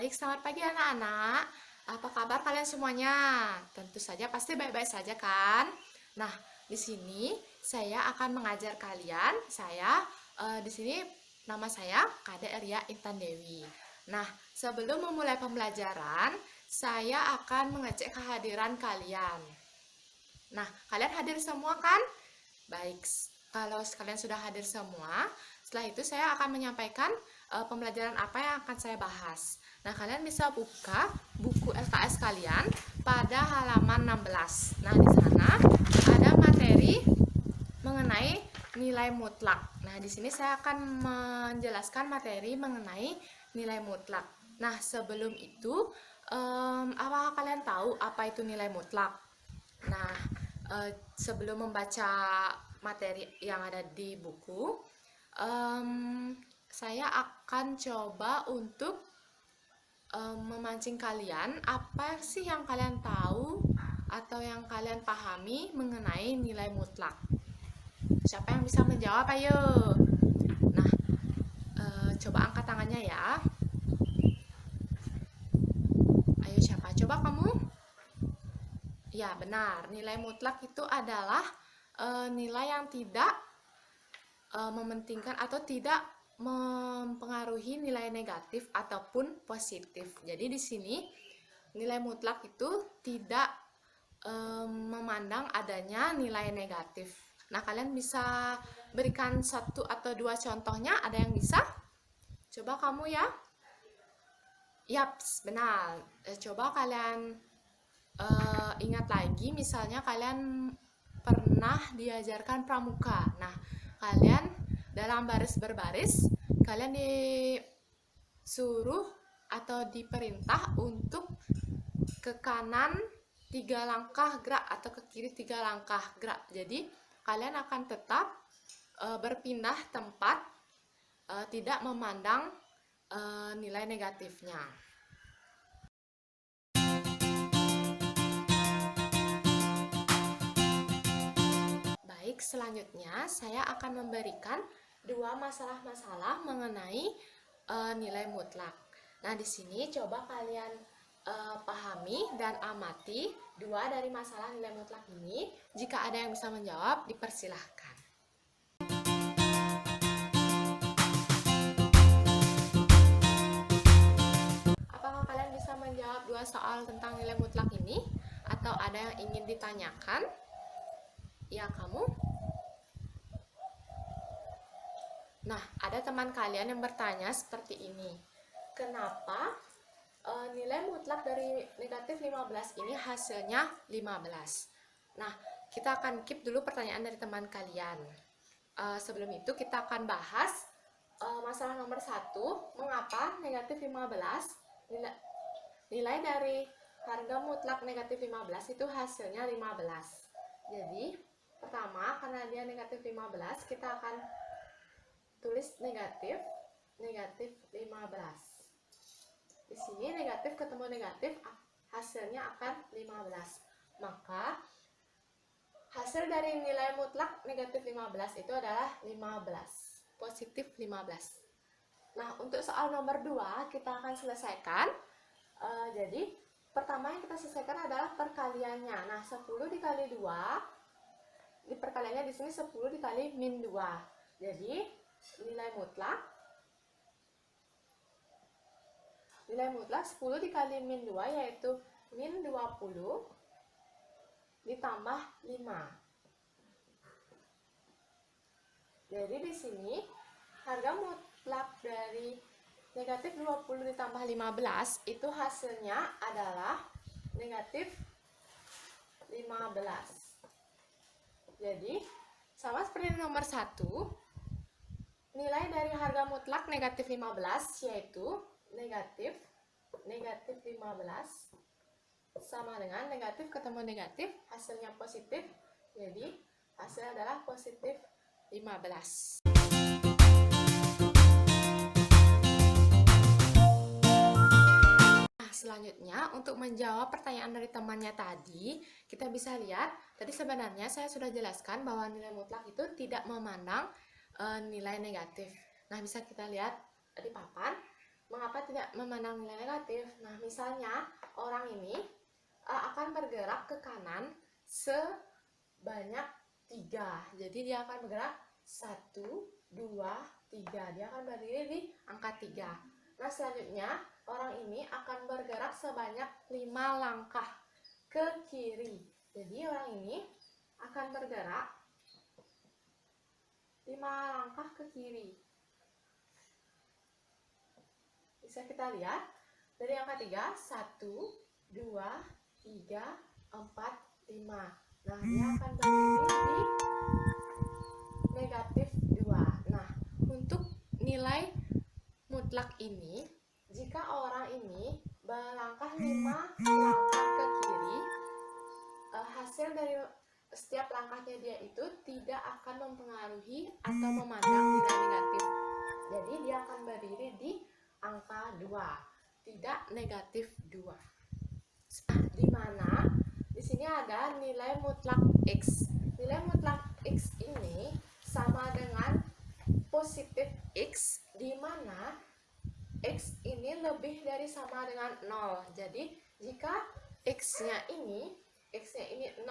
Baik, selamat pagi anak-anak. Apa kabar kalian semuanya? Tentu saja pasti baik-baik saja kan? Nah, di sini saya akan mengajar kalian. Di sini nama saya Kade Eria Intan Dewi. Nah, sebelum memulai pembelajaran, saya akan mengecek kehadiran kalian. Nah, kalian hadir semua kan? Baik, kalau kalian sudah hadir semua, setelah itu saya akan menyampaikan pembelajaran apa yang akan saya bahas. Nah, kalian bisa buka buku LKS kalian pada halaman 16. Nah, di sana ada materi mengenai nilai mutlak. Nah, di sini saya akan menjelaskan materi mengenai nilai mutlak. Nah, sebelum itu, apakah kalian tahu apa itu nilai mutlak? Nah, sebelum membaca materi yang ada di buku, saya akan coba untuk memancing kalian apa sih yang kalian tahu atau yang kalian pahami mengenai nilai mutlak. Siapa yang bisa menjawab? Ayo. Nah, coba angkat tangannya ya. Ayo, siapa? Coba kamu. Ya, benar. Nilai mutlak itu adalah nilai yang tidak mementingkan atau tidak mempengaruhi nilai negatif ataupun positif. Jadi di sini nilai mutlak itu tidak memandang adanya nilai negatif. Nah, kalian bisa berikan satu atau dua contohnya. Ada yang bisa? Coba kamu ya. Yaps, benar. Coba kalian ingat lagi, misalnya kalian pernah diajarkan pramuka. Nah, kalian dalam baris berbaris, kalian disuruh atau diperintah untuk ke kanan 3 langkah gerak atau ke kiri 3 langkah gerak. Jadi, kalian akan tetap berpindah tempat, tidak memandang nilai negatifnya. Baik, selanjutnya saya akan memberikan dua masalah-masalah mengenai nilai mutlak. Nah, di sini coba kalian pahami dan amati dua dari masalah nilai mutlak ini. Jika ada yang bisa menjawab, dipersilahkan. Apakah kalian bisa menjawab dua soal tentang nilai mutlak ini? Atau ada yang ingin ditanyakan? Ya, kamu? Nah, ada teman kalian yang bertanya seperti ini. Kenapa nilai mutlak dari negatif 15 ini hasilnya 15? Nah, kita akan keep dulu pertanyaan dari teman kalian. Sebelum itu kita akan bahas masalah nomor 1. Mengapa negatif 15, nilai dari harga mutlak negatif 15 itu hasilnya 15? Jadi, pertama, karena dia negatif 15, kita akan tulis negatif 15. Di sini negatif ketemu negatif, hasilnya akan 15. Maka hasil dari nilai mutlak negatif 15 itu adalah 15, positif 15. Nah, untuk soal nomor 2 kita akan selesaikan. Jadi pertama yang kita selesaikan adalah perkaliannya. Nah, 10 dikali 2, di perkaliannya di sini 10 dikali min 2. Jadi nilai mutlak 10 dikali min 2 yaitu min 20 ditambah 5. Jadi di sini harga mutlak dari negatif 20 ditambah 15 itu hasilnya adalah negatif 15. Jadi sama seperti nomor 1, nilai dari harga mutlak negatif 15 yaitu negatif 15 sama dengan negatif ketemu negatif, hasilnya positif, jadi hasilnya adalah positif 15. Nah, selanjutnya untuk menjawab pertanyaan dari temannya tadi, kita bisa lihat, tadi sebenarnya saya sudah jelaskan bahwa nilai mutlak itu tidak memandang nilai negatif. Nah, bisa kita lihat di papan, mengapa tidak memandang nilai negatif? Nah, misalnya orang ini akan bergerak ke kanan sebanyak 3. Jadi dia akan bergerak 1, 2, 3. Dia akan berdiri di angka 3. Nah, selanjutnya orang ini akan bergerak sebanyak 5 langkah ke kiri. Jadi orang ini akan bergerak 5 langkah ke kiri. Bisa kita lihat dari angka 3, 1, 2, 3, 4, 5. Nah, dia akan berdiri di negatif 2. Nah, untuk nilai mutlak ini, jika orang ini melangkah 5 langkah ke kiri, hasil dari setiap langkahnya dia itu tidak akan mempengaruhi atau memandang nilai negatif. Jadi dia akan berdiri di angka 2, tidak negatif 2. Nah, di mana di sini ada nilai mutlak X. Nilai mutlak X ini sama dengan positif X, di mana X ini lebih dari sama dengan 0. Jadi jika X-nya ini 0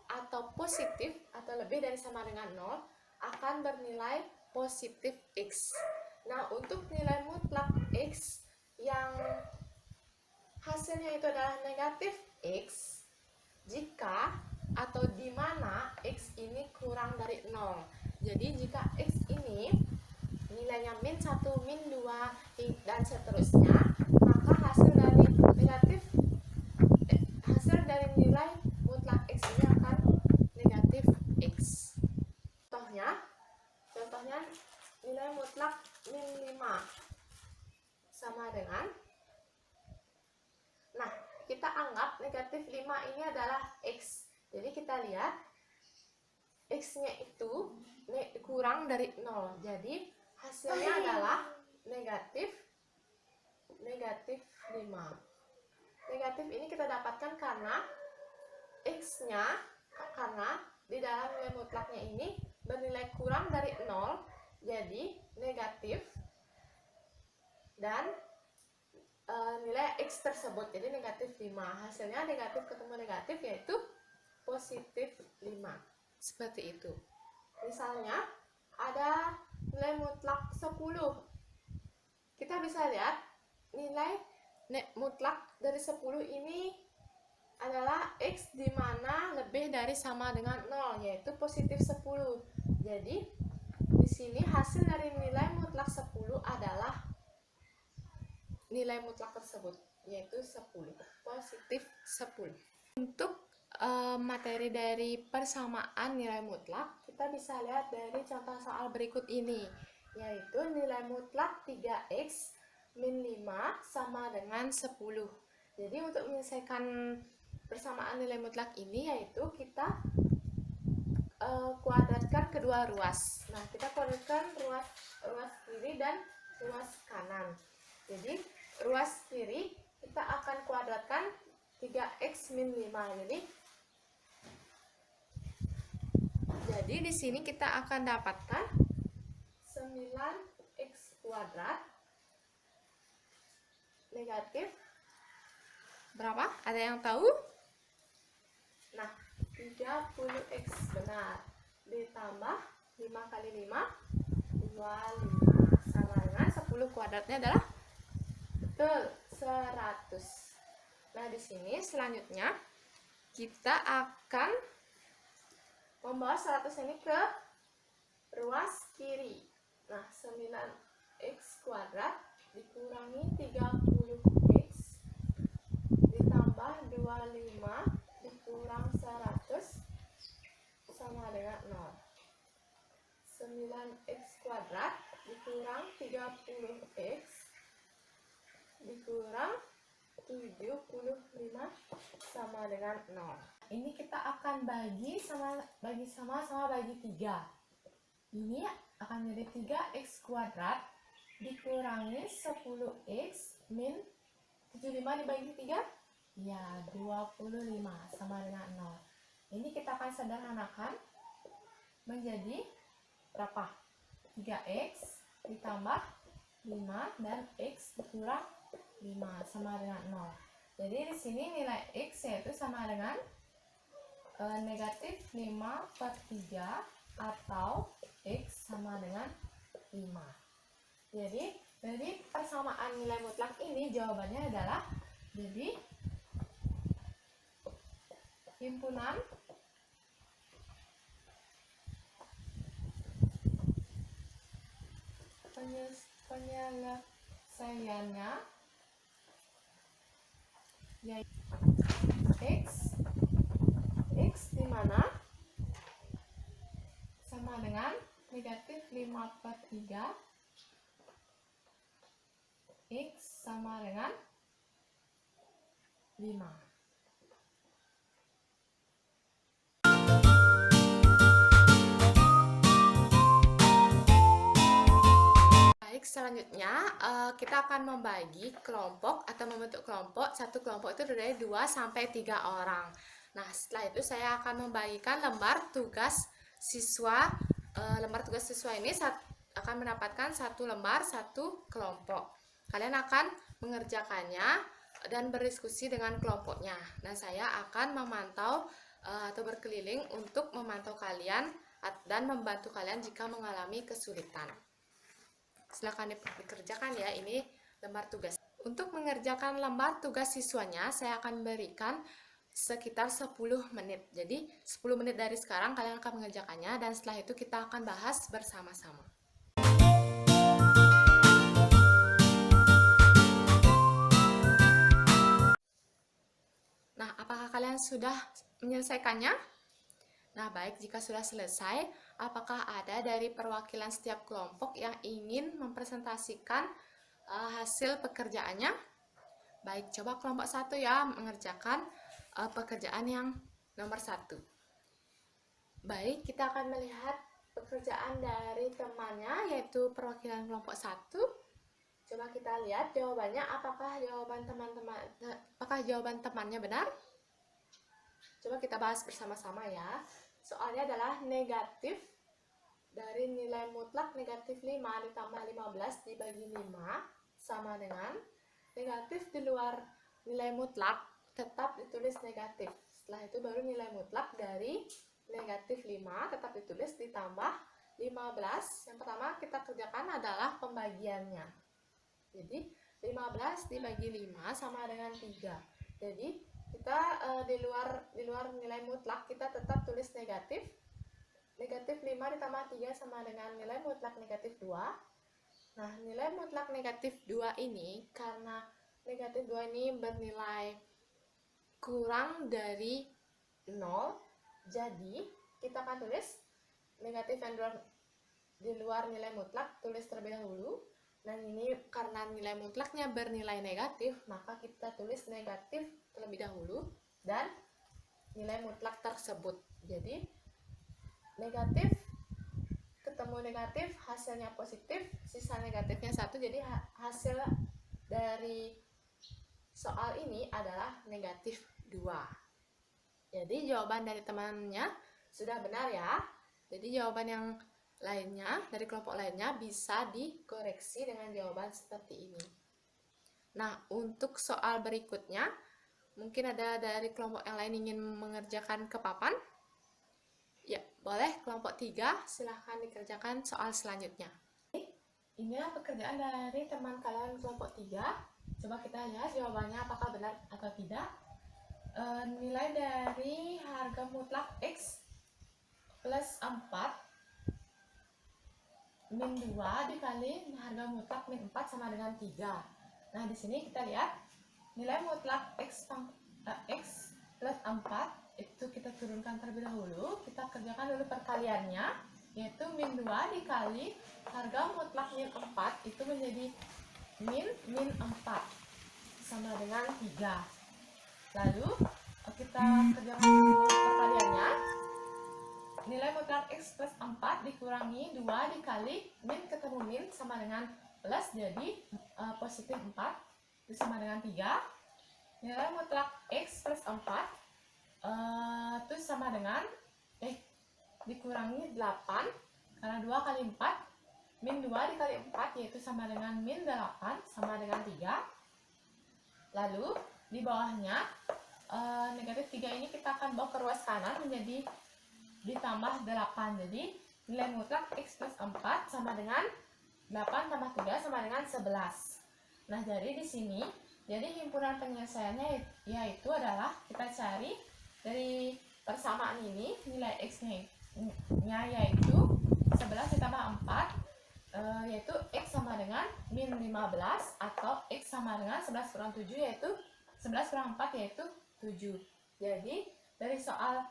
atau positif atau lebih dari sama dengan 0, akan bernilai positif X. Nah, untuk nilai mutlak X yang hasilnya itu adalah negatif X, jika atau di mana X ini kurang dari 0. Jadi jika X ini nilainya min 1, min 2, dan seterusnya, maka hasil dari nilai mutlak X ini akan negatif X. Contohnya nilai mutlak min 5 sama dengan, nah, kita anggap negatif 5 ini adalah X. Jadi kita lihat X-nya itu kurang dari 0. Jadi hasilnya adalah negatif 5. Negatif ini kita dapatkan karena X-nya, karena di dalam nilai mutlaknya ini bernilai kurang dari 0, jadi negatif, dan nilai X tersebut jadi negatif 5. Hasilnya negatif ketemu negatif yaitu positif 5. Seperti itu. Misalnya ada nilai mutlak 10. Kita bisa lihat nilai mutlak dari 10 ini adalah X di mana lebih dari sama dengan 0, yaitu positif 10. Jadi di sini hasil dari nilai mutlak 10 adalah nilai mutlak tersebut, yaitu 10, positif 10. Untuk materi dari persamaan nilai mutlak, kita bisa lihat dari contoh soal berikut ini, yaitu nilai mutlak 3X min 5 sama dengan 10. Jadi untuk menyelesaikan persamaan nilai mutlak ini, yaitu kita kuadratkan kedua ruas. Nah, kita kuadratkan ruas kiri dan ruas kanan. Jadi ruas kiri kita akan kuadratkan 3X min 5. Jadi di sini kita akan dapatkan 9X kuadrat negatif berapa? Ada yang tahu? Nah, 30X benar. Ditambah 5 kali 5, 25. Sama dengan 10 kuadratnya adalah betul 100. Nah, di sini selanjutnya kita akan membawa 100 ini ke ruas kiri. Nah, 9X kuadrat dikurangi 30X ditambah 25 dikurang 100 sama dengan 0. 9X kuadrat dikurang 30x dikurang 75 sama dengan 0. Ini kita akan bagi sama 3. Ini akan menjadi 3x kuadrat dikurangi 10x min 75 dibagi 3, ya 25 sama dengan 0. Ini kita akan sederhanakan menjadi berapa? 3x ditambah 5 dan x dikurang 5 sama dengan 0. Jadi di sini nilai x yaitu sama dengan negatif 5/3 atau x sama dengan 5. Jadi dari persamaan nilai mutlak ini jawabannya adalah, jadi himpunan penyelesaiannya yaitu x di mana sama dengan negatif 5/3, x sama dengan 5. Baik, selanjutnya kita akan membagi kelompok atau membentuk kelompok. Satu kelompok itu dari 2 sampai 3 orang. Nah, setelah itu saya akan membagikan lembar tugas siswa. Lembar tugas siswa ini akan mendapatkan 1 lembar 1 kelompok. Kalian akan mengerjakannya dan berdiskusi dengan kelompoknya. Nah, saya akan memantau atau berkeliling untuk memantau kalian dan membantu kalian jika mengalami kesulitan. Silakan dikerjakan ya, ini lembar tugas. Untuk mengerjakan lembar tugas siswanya, saya akan berikan sekitar 10 menit. Jadi 10 menit dari sekarang kalian akan mengerjakannya dan setelah itu kita akan bahas bersama-sama. Nah, apakah kalian sudah menyelesaikannya? Nah, baik, jika sudah selesai, apakah ada dari perwakilan setiap kelompok yang ingin mempresentasikan hasil pekerjaannya? Baik, coba kelompok 1 ya, mengerjakan pekerjaan yang nomor 1. Baik, kita akan melihat pekerjaan dari temannya, yaitu perwakilan kelompok 1. Coba kita lihat jawabannya, apakah jawaban temannya benar? Coba kita bahas bersama-sama ya. Soalnya adalah negatif dari nilai mutlak negatif 5 ditambah 15 dibagi 5 sama dengan negatif di luar nilai mutlak tetap ditulis negatif. Setelah itu baru nilai mutlak dari negatif 5 tetap ditulis ditambah 15. Yang pertama kita kerjakan adalah pembagiannya. Jadi 15 dibagi 5 sama dengan 3. Jadi kita di luar nilai mutlak kita tetap tulis negatif. Negatif 5 ditambah 3 sama dengan nilai mutlak negatif 2. Nah, nilai mutlak negatif 2 ini karena negatif 2 ini bernilai kurang dari 0, jadi kita akan tulis negatif yang di luar nilai mutlak, tulis terlebih dahulu. Dan ini karena nilai mutlaknya bernilai negatif, maka kita tulis negatif terlebih dahulu dan nilai mutlak tersebut. Jadi negatif ketemu negatif, hasilnya positif, sisa negatifnya 1, jadi hasil dari soal ini adalah negatif 2. Jadi jawaban dari temannya sudah benar ya. Jadi jawaban yang lainnya dari kelompok lainnya bisa dikoreksi dengan jawaban seperti ini. Nah, untuk soal berikutnya, mungkin ada dari kelompok yang lain ingin mengerjakan ke papan? Ya, boleh. Kelompok 3, silahkan dikerjakan soal selanjutnya. Inilah pekerjaan dari teman kalian kelompok 3. Coba kita lihat jawabannya apakah benar atau tidak. Nilai dari harga mutlak X plus 4 min 2 dikali harga mutlak min 4 sama dengan 3. Nah, di sini kita lihat nilai mutlak X plus 4 itu kita turunkan terlebih dahulu. Kita kerjakan dulu perkaliannya. yaitu min 2 dikali harga mutlak min 4 itu menjadi min 4 sama dengan 3. Lalu kita kerjakan dulu perkaliannya. Nilai mutlak X plus 4 dikurangi 2 dikali min ketemu min sama dengan plus, jadi positif 4 itu sama dengan 3. Nilai mutlak X plus 4 itu sama dengan dikurangi 8 karena 2 kali 4 min 2 dikali 4 yaitu sama dengan min 8 sama dengan 3. Lalu di bawahnya negatif 3 ini kita akan bawa ke ruas kanan menjadi ditambah 8. Jadi nilai mutlak X plus 4 sama dengan 8 tambah 3 sama dengan 11. Nah, jadi di sini jadi himpunan penyelesaiannya yaitu adalah kita cari dari persamaan ini nilai X-nya yaitu 11 ditambah 4 yaitu X sama dengan min 15 atau X sama dengan 11 kurang 7 yaitu 11 kurang 4 yaitu 7. Jadi dari soal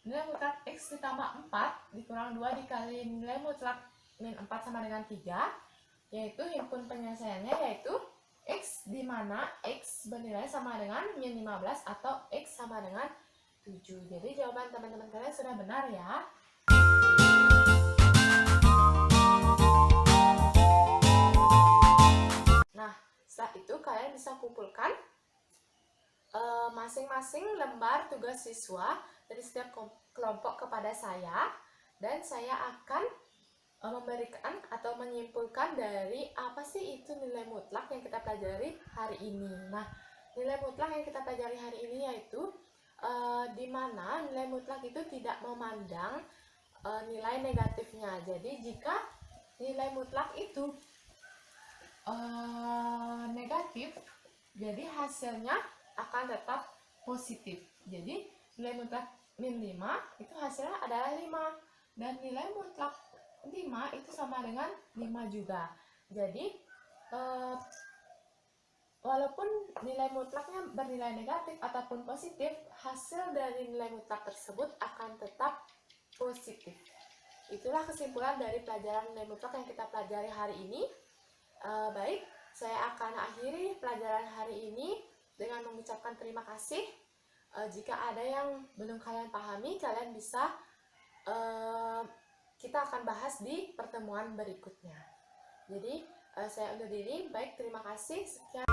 nilai mutlak X ditambah 4 dikurang 2 dikali nilai mutlak min 4 sama dengan 3 yaitu himpun penyelesaiannya yaitu X di mana X bernilai sama dengan min 15 atau X sama dengan 7. Jadi jawaban teman-teman kalian sudah benar ya. Nah, setelah itu kalian bisa kumpulkan masing-masing lembar tugas siswa dari setiap kelompok kepada saya, dan saya akan memberikan atau menyimpulkan dari apa sih itu nilai mutlak yang kita pelajari hari ini. Nah, nilai mutlak yang kita pelajari hari ini yaitu di mana nilai mutlak itu tidak memandang nilai negatifnya. Jadi jika nilai mutlak itu negatif, jadi hasilnya akan tetap positif. Jadi nilai mutlak min 5 itu hasilnya adalah 5, dan nilai mutlak 5 itu sama dengan 5 juga. Jadi walaupun nilai mutlaknya bernilai negatif ataupun positif, hasil dari nilai mutlak tersebut akan tetap positif. Itulah kesimpulan dari pelajaran nilai mutlak yang kita pelajari hari ini. Baik, saya akan akhiri pelajaran hari ini dengan mengucapkan terima kasih. Jika ada yang belum kalian pahami, kalian bisa kita akan bahas di pertemuan berikutnya. Jadi saya undur diri. Baik, terima kasih. Sekian.